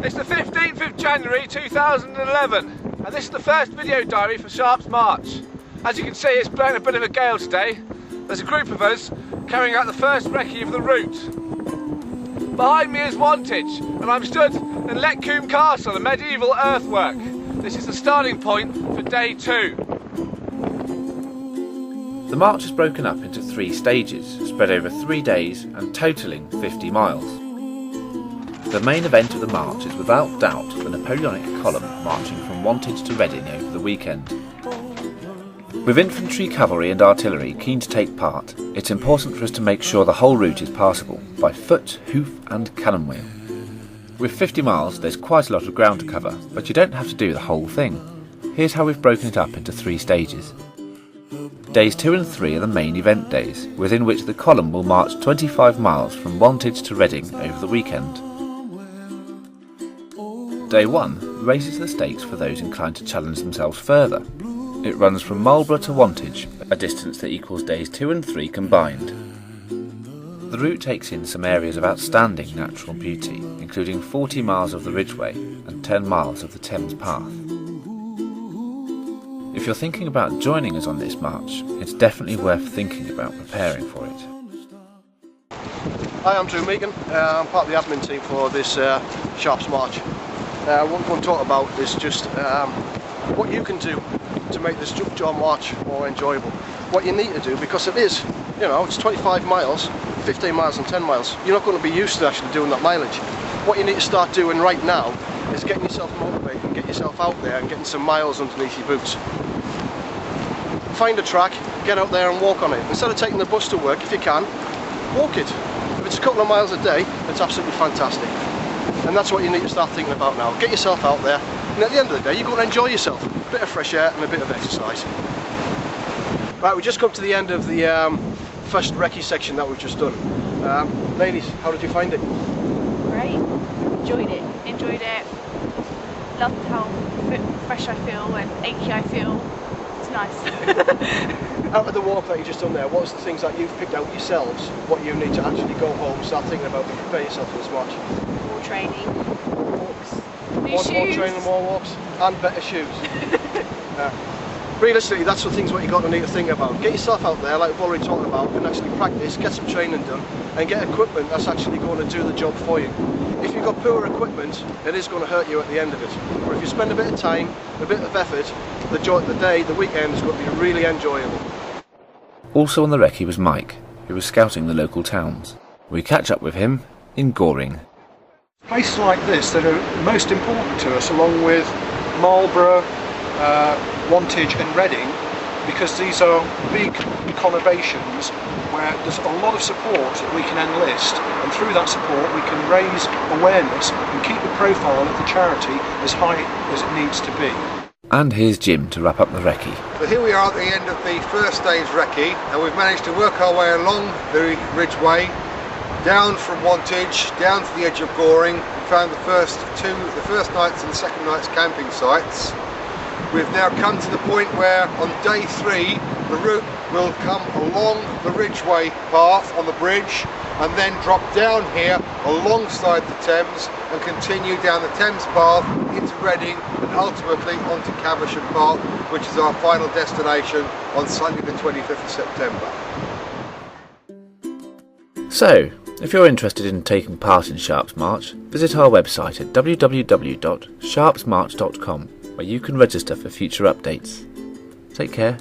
It's the 15th of January 2011 and this is the first video diary for Sharpe's March. As you can see, it's blowing a bit of a gale today. There's a group of us carrying out the first recce of the route. Behind me is Wantage and I'm stood in Lecce Castle, a medieval earthwork. This is the starting point for day 2. The march is broken up into 3 stages, spread over 3 days and totalling 50 miles. The main event of the march is without doubt the Napoleonic column marching from Wantage to Reading over the weekend. With infantry, cavalry and artillery keen to take part, it's important for us to make sure the whole route is passable by foot, hoof and cannon wheel. With 50 miles there's quite a lot of ground to cover, but you don't have to do the whole thing. Here's how we've broken it up into 3 stages. Days 2 and 3 are the main event days, within which the column will march 25 miles from Wantage to Reading over the weekend. Day 1 raises the stakes for those inclined to challenge themselves further. It runs from Marlborough to Wantage, a distance that equals days 2 and 3 combined. The route takes in some areas of outstanding natural beauty, including 40 miles of the Ridgeway and 10 miles of the Thames Path. If you're thinking about joining us on this march, it's definitely worth thinking about preparing for it. Hi, I'm Drew Meakin. I'm part of the admin team for this Sharpe's March. What we're going to talk about is just what you can do to make this Jaw March more enjoyable. What you need to do, because it is, you know, it's 25 miles, 15 miles and 10 miles. You're not going to be used to actually doing that mileage. What you need to start doing right now is getting yourself motivated and get yourself out there and getting some miles underneath your boots. Find a track, get out there and walk on it. Instead of taking the bus to work, if you can, walk it. If it's a couple of miles a day, it's absolutely fantastic. And that's what you need to start thinking about now. Get yourself out there, and at the end of the day, you're going to enjoy yourself. A bit of fresh air and a bit of exercise. Right, we just come to the end of the first recce section that we've just done. Ladies, how did you find it? Great. Enjoyed it. Loved how fresh I feel and achy I feel. It's nice. Out of the walk that you just done there, what's the things that you've picked out yourselves, what you need to actually go home, start thinking about and prepare yourself for this march? More training, more walks, new shoes. More training, more walks, and better shoes. Realistically, that's the things what you've got to need to think about. Get yourself out there, like we've already talked about, and actually practice, get some training done, and get equipment that's actually going to do the job for you. If you've got poor equipment, it is going to hurt you at the end of it. But if you spend a bit of time, a bit of effort, the day, the weekend is going to be really enjoyable. Also on the recce was Mike, who was scouting the local towns. We catch up with him in Goring. Places like this that are most important to us, along with Marlborough, Wantage and Reading, because these are big conurbations where there's a lot of support that we can enlist, and through that support we can raise awareness and keep the profile of the charity as high as it needs to be. And here's Jim to wrap up the recce. So here we are at the end of the first day's recce, and we've managed to work our way along the Ridgeway, down from Wantage, down to the edge of Goring. We found the first night's and the second night's camping sites. We've now come to the point where on day 3 the route will come along the Ridgeway path on the bridge and then drop down here alongside the Thames and continue down the Thames path into Reading and ultimately onto Caversham Park, which is our final destination on Sunday the 25th of September. So, if you're interested in taking part in Sharpe's March, visit our website at www.sharpsmarch.com, where you can register for future updates. Take care.